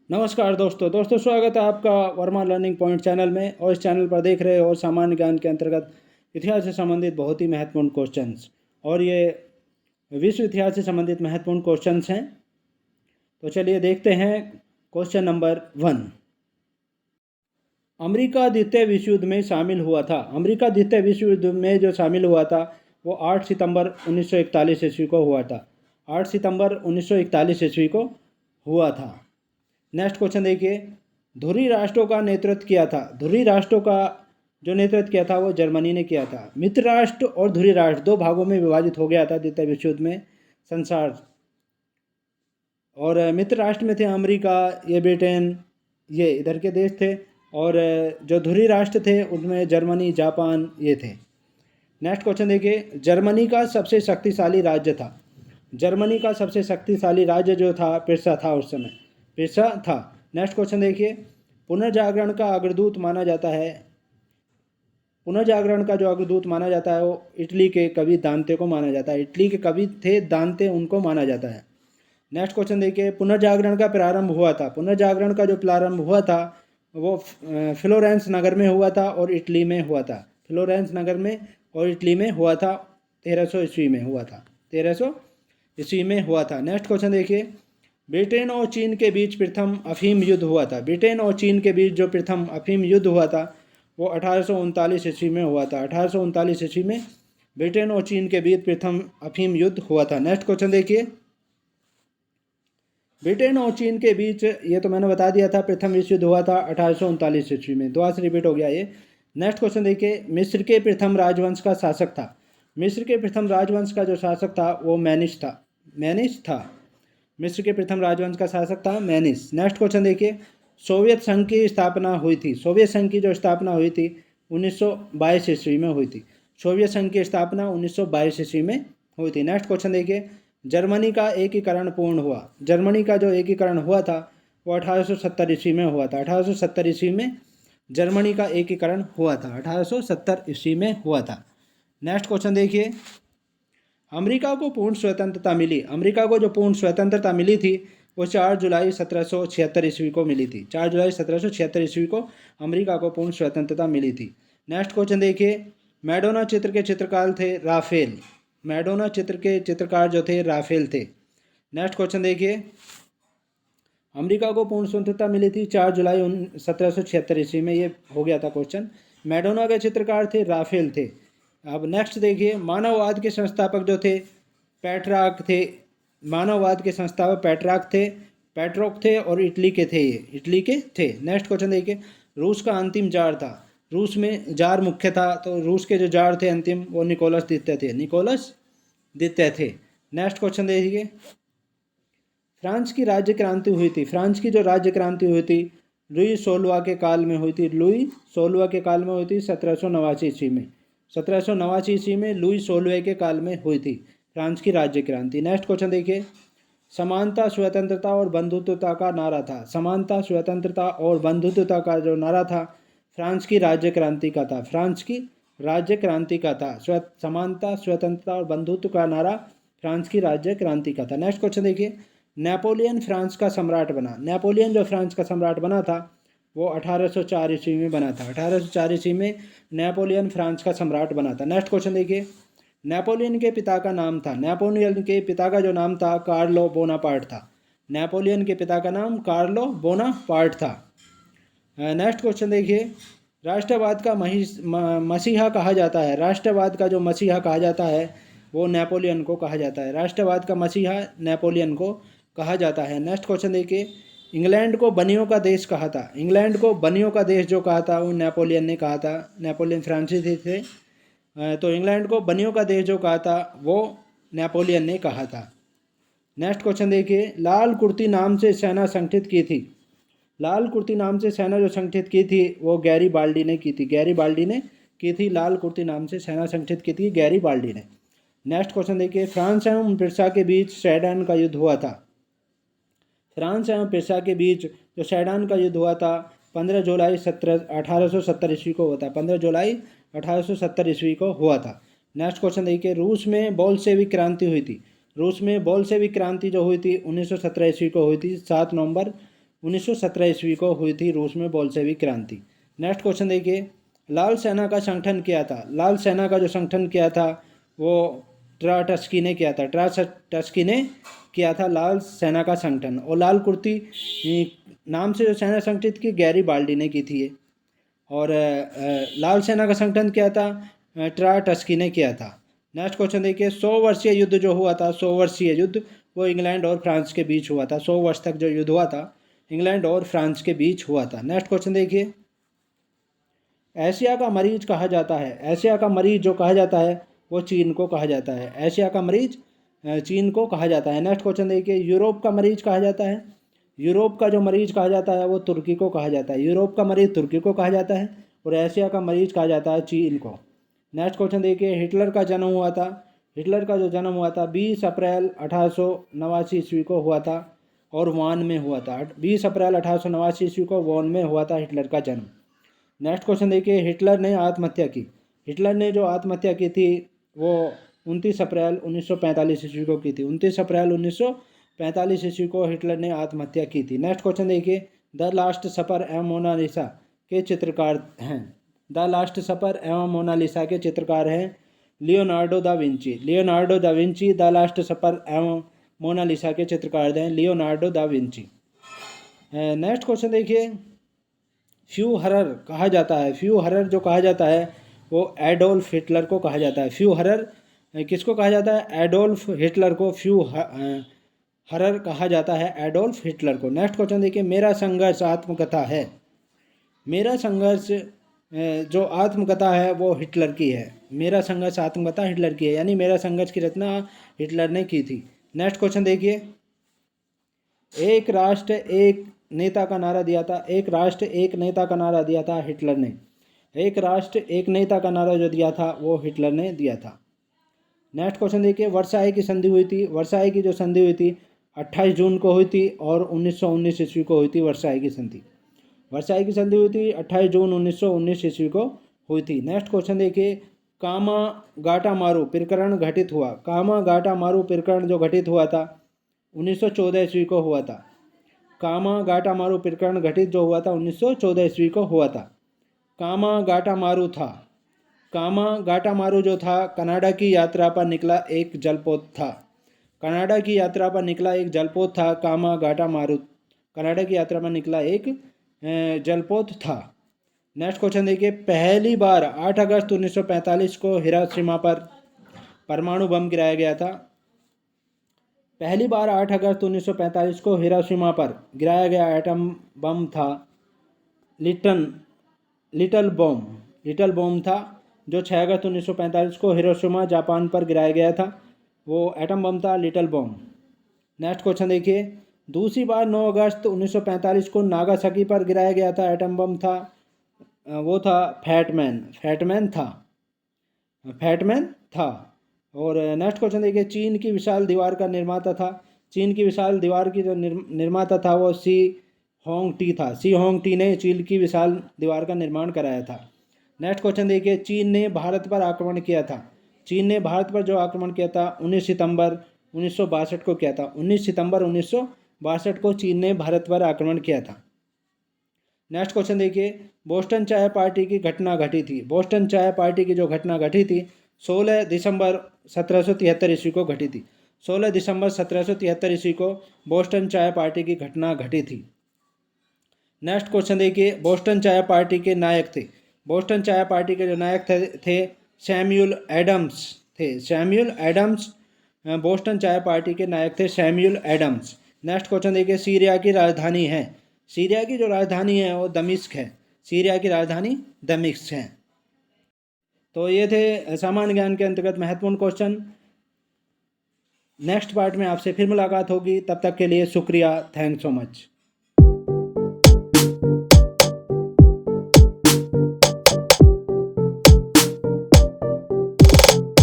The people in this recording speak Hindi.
नमस्कार दोस्तों स्वागत है आपका वर्मा लर्निंग पॉइंट चैनल में। और इस चैनल पर देख रहे हो सामान्य ज्ञान के अंतर्गत इतिहास से संबंधित बहुत ही महत्वपूर्ण क्वेश्चंस, और ये विश्व इतिहास से संबंधित महत्वपूर्ण क्वेश्चंस हैं। तो चलिए देखते हैं क्वेश्चन नंबर 1। अमेरिका द्वितीय विश्व युद्ध में शामिल हुआ था। अमेरिका द्वितीय विश्व युद्ध में जो शामिल हुआ था वो 8 सितंबर 1941 ईस्वी को हुआ था। 8 सितंबर 1941 ईस्वी को हुआ था। नेक्स्ट क्वेश्चन देखिए, धुरी राष्ट्रों का नेतृत्व किया था। धुरी राष्ट्रों का जो नेतृत्व किया था वो जर्मनी ने किया था। मित्र राष्ट्र और धुरी राष्ट्र दो भागों में विभाजित हो गया था द्वितीय विश्व युद्ध में संसार। और मित्र राष्ट्र में थे अमेरिका, ये ब्रिटेन, ये इधर के देश थे। और जो धुरी राष्ट्र थे उनमें जर्मनी, जापान ये थे। नेक्स्ट क्वेश्चन देखिए, जर्मनी का सबसे शक्तिशाली राज्य था। जर्मनी का सबसे शक्तिशाली राज्य जो था पिरसा था, उस समय पिरसा था। नेक्स्ट क्वेश्चन देखिए, पुनर्जागरण का अग्रदूत माना जाता है। पुनर्जागरण का जो अग्रदूत माना जाता है वो इटली के कवि दांते को माना जाता है। इटली के कवि थे दांते, उनको माना जाता है। नेक्स्ट क्वेश्चन देखिए, पुनर्जागरण का प्रारंभ हुआ था। पुनर्जागरण का जो प्रारंभ हुआ था वो फ्लोरेंस नगर में हुआ था और इटली में हुआ था। फ्लोरेंस नगर में और इटली में हुआ था। 1300 ईस्वी में हुआ था। 1300 ईस्वी में हुआ था। नेक्स्ट क्वेश्चन देखिए, ब्रिटेन और चीन के बीच प्रथम अफीम युद्ध हुआ था। ब्रिटेन और चीन के बीच जो प्रथम अफीम युद्ध हुआ था वो 1839 ईस्वी में हुआ था। 1839 ईस्वी में ब्रिटेन और चीन के बीच प्रथम अफीम युद्ध हुआ था। नेक्स्ट क्वेश्चन देखिए, ब्रिटेन और चीन के बीच, ये तो मैंने बता दिया था, प्रथम विश्व युद्ध हुआ था 1839 ईस्वी में। दोबारा से रिपीट हो गया ये। नेक्स्ट क्वेश्चन देखिए, मिस्र के प्रथम राजवंश का शासक था। मिस्र के प्रथम राजवंश का जो शासक था वो मैनिस था। मैनिस था। मिस्र के प्रथम राजवंश का शासक था मैनिस। नेक्स्ट क्वेश्चन देखिए, सोवियत संघ की स्थापना हुई थी। सोवियत संघ की जो स्थापना हुई थी 1922 ईस्वी में हुई थी। सोवियत संघ की स्थापना 1922 ईस्वी में हुई थी। नेक्स्ट क्वेश्चन देखिए, जर्मनी का एकीकरण पूर्ण हुआ। जर्मनी का जो एकीकरण हुआ था वो 1870 ईस्वी में हुआ था। 1870 ईस्वी में जर्मनी का एकीकरण हुआ था। 1870 ईस्वी में हुआ था। नेक्स्ट क्वेश्चन देखिए, अमेरिका को पूर्ण स्वतंत्रता मिली। अमेरिका को जो पूर्ण स्वतंत्रता मिली थी वो 4 जुलाई 1776 ईस्वी को मिली थी। 4 जुलाई 1776 ईस्वी को अमेरिका को पूर्ण स्वतंत्रता मिली थी। नेक्स्ट क्वेश्चन देखिए, मैडोना चित्र के चित्रकार थे राफेल। मैडोना चित्र के चित्रकार जो थे राफेल थे। नेक्स्ट क्वेश्चन देखिए, अमेरिका को पूर्ण स्वतंत्रता मिली थी 4 जुलाई 1776 ईस्वी में। ये हो गया था क्वेश्चन। मैडोना के चित्रकार थे राफेल थे। अब नेक्स्ट देखिए, मानववाद के संस्थापक जो थे पेट्रार्क थे। मानववाद के संस्थापक पेट्रोक थे और इटली के थे। ये इटली के थे। नेक्स्ट क्वेश्चन देखिए, रूस का अंतिम जार था। रूस में जार मुख्य था, तो रूस के जो जार थे अंतिम वो निकोलस द्वितीय थे। निकोलस द्वितीय थे। नेक्स्ट क्वेश्चन देखिए, फ्रांस की राज्य क्रांति हुई थी। फ्रांस की जो राज्य क्रांति हुई थी लुई 16वां के काल में हुई थी। लुई 16वां के काल में हुई थी 1789 ईस्वी में। 1789 ईस्वी में लुई 16वें के काल में हुई थी फ्रांस की राज्य क्रांति। नेक्स्ट क्वेश्चन देखिए, समानता, स्वतंत्रता और बंधुत्वता का नारा था। समानता, स्वतंत्रता और बंधुत्वता का जो नारा था फ्रांस की राज्य क्रांति का था। फ्रांस की राज्य क्रांति का था। समानता, स्वतंत्रता और बंधुत्व का नारा फ्रांस की राज्य क्रांति का था। नेक्स्ट क्वेश्चन देखिए, नेपोलियन फ्रांस का सम्राट बना। नेपोलियन जो फ्रांस का सम्राट बना था वो 1804 ईस्वी में बना था। 1804 ईस्वी में नेपोलियन फ्रांस का सम्राट बना था। नेक्स्ट क्वेश्चन देखिए, नेपोलियन के पिता का नाम था। नेपोलियन के पिता का जो नाम था कार्लो बोनापार्ट था। नेपोलियन के पिता का नाम कार्लो बोनापार्ट था। नेक्स्ट क्वेश्चन देखिए, राष्ट्रवाद का मसीहा कहा जाता है। राष्ट्रवाद का जो मसीहा कहा जाता है वो नेपोलियन को कहा जाता है। राष्ट्रवाद का मसीहा नेपोलियन को कहा जाता है। नेक्स्ट क्वेश्चन देखिए, इंग्लैंड को बनियों का देश कहा था। इंग्लैंड को बनियों का देश जो कहा था वो नेपोलियन ने कहा था। नेपोलियन फ्रांसीसी थे, तो इंग्लैंड को बनियों का देश जो कहा था वो नेपोलियन ने कहा था। नेक्स्ट क्वेश्चन देखिए, लाल कुर्ती नाम से सेना संगठित की थी। लाल कुर्ती नाम से सेना जो संगठित की थी वो गैरीबाल्डी ने की थी। गैरीबाल्डी ने की थी। लाल कुर्ती नाम से सेना संगठित की थी गैरीबाल्डी ने। नेक्स्ट क्वेश्चन देखिए, फ्रांस एवं पिरसा के बीच सेडान का युद्ध हुआ था। फ्रांस एवं पिरसा के बीच जो सेडान का युद्ध हुआ था 15 जुलाई 1870 ईस्वी को हुआ था। 15 जुलाई 1870 ईस्वी को हुआ था। नेक्स्ट क्वेश्चन देखिए, रूस में बोल्शेविक क्रांति हुई थी। रूस में बोल्शेविक क्रांति जो हुई थी 1917 ईस्वी को हुई थी। 7 नवंबर 1917 ईस्वी को हुई थी रूस में बोल्शेविक क्रांति। नेक्स्ट क्वेश्चन देखिए, लाल सेना का संगठन किया था। लाल सेना का जो संगठन किया था वो ट्राटस्की ने किया था। ट्राटस्की ने किया था लाल सेना का संगठन। और लाल कुर्ती नाम से जो सेना संगठित की गैरीबाल्डी ने की थी ये। और लाल सेना का संगठन किया था ट्राटस्की ने किया था। नेक्स्ट क्वेश्चन देखिए, 100 वर्षीय युद्ध जो हुआ था, 100 वर्षीय युद्ध वो इंग्लैंड और फ्रांस के बीच हुआ था। 100 वर्ष तक जो युद्ध हुआ था इंग्लैंड और फ्रांस के बीच हुआ था। नेक्स्ट क्वेश्चन देखिए, एशिया का मरीज कहा जाता है। एशिया का मरीज जो कहा जाता है वो चीन को कहा जाता है। एशिया का मरीज चीन को कहा जाता है। नेक्स्ट क्वेश्चन देखिए, यूरोप का मरीज कहा जाता है। यूरोप का जो मरीज कहा जाता है वो तुर्की को कहा जाता है। यूरोप का मरीज तुर्की को कहा जाता है और एशिया का मरीज कहा जाता है चीन को। नेक्स्ट क्वेश्चन देखिए, हिटलर का जन्म हुआ था। हिटलर का जो जन्म हुआ था 20 अप्रैल 1889 ईस्वी को हुआ था और वान में हुआ था। 20 अप्रैल 1889 ईस्वी को वान में हुआ था हिटलर का जन्म। नेक्स्ट क्वेश्चन देखिए, हिटलर ने आत्महत्या की। हिटलर ने जो आत्महत्या की थी वो 29 अप्रैल 1945 ईस्वी को की थी। 29 अप्रैल 1945 ईस्वी को हिटलर ने आत्महत्या की थी। नेक्स्ट क्वेश्चन देखिए, द लास्ट सपर एवं मोनालिसा के चित्रकार हैं। द लास्ट सपर एवं मोनालिसा के चित्रकार हैं Leonardo da Vinci. Leonardo da Vinci the last supper एवं मोनालिसा के चित्रकार हैं Leonardo da Vinci. Next question देखिए, फ्यूहरर कहा जाता है। फ्यूहरर जो कहा जाता है वो एडोल्फ हिटलर को कहा जाता है। फ्यूहरर किसको कहा जाता है? एडोल्फ हिटलर को फ्यूहरर कहा जाता है, एडोल्फ हिटलर को। नेक्स्ट क्वेश्चन देखिए, मेरा संघर्ष आत्मकथा है। मेरा संघर्ष जो आत्मकथा है वो हिटलर की है। मेरा संघर्ष आत्मकथा हिटलर की है, यानी मेरा संघर्ष की रचना हिटलर ने की थी। नेक्स्ट क्वेश्चन देखिए, एक राष्ट्र एक नेता का नारा दिया था। एक राष्ट्र एक नेता का नारा दिया था हिटलर ने। एक राष्ट्र एक नेता का नारा जो दिया था वो हिटलर ने दिया था। नेक्स्ट क्वेश्चन देखिए, वर्साई की संधि हुई थी। वर्साई की जो संधि हुई थी 28 जून को हुई थी और 1919 ईस्वी को हुई थी वर्साई की संधि। वर्साई की संधि हुई थी 28 जून 1919 ईस्वी को हुई थी। नेक्स्ट क्वेश्चन देखिए, कामा गाटामारू प्रकरण घटित हुआ। कामा गाटामारू प्रकरण जो घटित हुआ था 1914 ईस्वी को हुआ था। कामा गाटामारू प्रकरण घटित जो हुआ था 1914 ईस्वी को हुआ था। कामा गाटामारू था। कामा गाटामारू जो था कनाडा की यात्रा पर निकला एक जलपोत था। कनाडा की यात्रा पर निकला एक जलपोत था कामा गाटामारू। कनाडा की यात्रा पर निकला एक जलपोत था। नेक्स्ट क्वेश्चन देखिए, पहली बार 8 अगस्त 1945 को हिरोशिमा पर परमाणु बम गिराया गया था। पहली बार 8 अगस्त 1945 को हिरोशिमा पर गिराया गया एटम बम था लिटल बॉम्ब था, जो 6 अगस्त 1945 को हिरोशिमा जापान पर गिराया गया था। वो एटम बम था लिटल बॉम्ब। नेक्स्ट क्वेश्चन देखिए, दूसरी बार 9 अगस्त 1945 को नागासाकी पर गिराया गया था एटम बम था, वो था फैटमैन था। और नेक्स्ट क्वेश्चन देखिए, चीन की विशाल दीवार का निर्माता था। चीन की विशाल दीवार की जो निर्माता था वो सी होंग टी था। सी होंग टी ने चीन की विशाल दीवार का निर्माण कराया था। नेक्स्ट क्वेश्चन देखिए, चीन ने भारत पर आक्रमण किया था। चीन ने भारत पर जो आक्रमण किया था 19 सितंबर 1962 को किया था। 19 सितंबर 1962 को चीन ने भारत पर आक्रमण किया था। नेक्स्ट क्वेश्चन देखिए, बोस्टन चाय पार्टी की घटना घटी थी। बोस्टन चाय पार्टी की जो घटना घटी थी 16 दिसंबर 1773 ईस्वी को घटी थी। 16 दिसंबर 1773 ईस्वी को बोस्टन चाय पार्टी की घटना घटी थी। नेक्स्ट क्वेश्चन देखिए, बोस्टन चाय पार्टी के नायक थे। बोस्टन चाय पार्टी के जो नायक थे सैमुअल एडम्स थे। सैमुअल एडम्स बोस्टन चाय पार्टी के नायक थे, सैमुअल एडम्स। नेक्स्ट क्वेश्चन देखिए, सीरिया की राजधानी है। सीरिया की जो राजधानी है वो दमिश्क है। सीरिया की राजधानी दमिश्क है। तो ये थे सामान्य ज्ञान के अंतर्गत महत्वपूर्ण क्वेश्चन। नेक्स्ट पार्ट में आपसे फिर मुलाकात होगी, तब तक के लिए शुक्रिया। Thanks so much.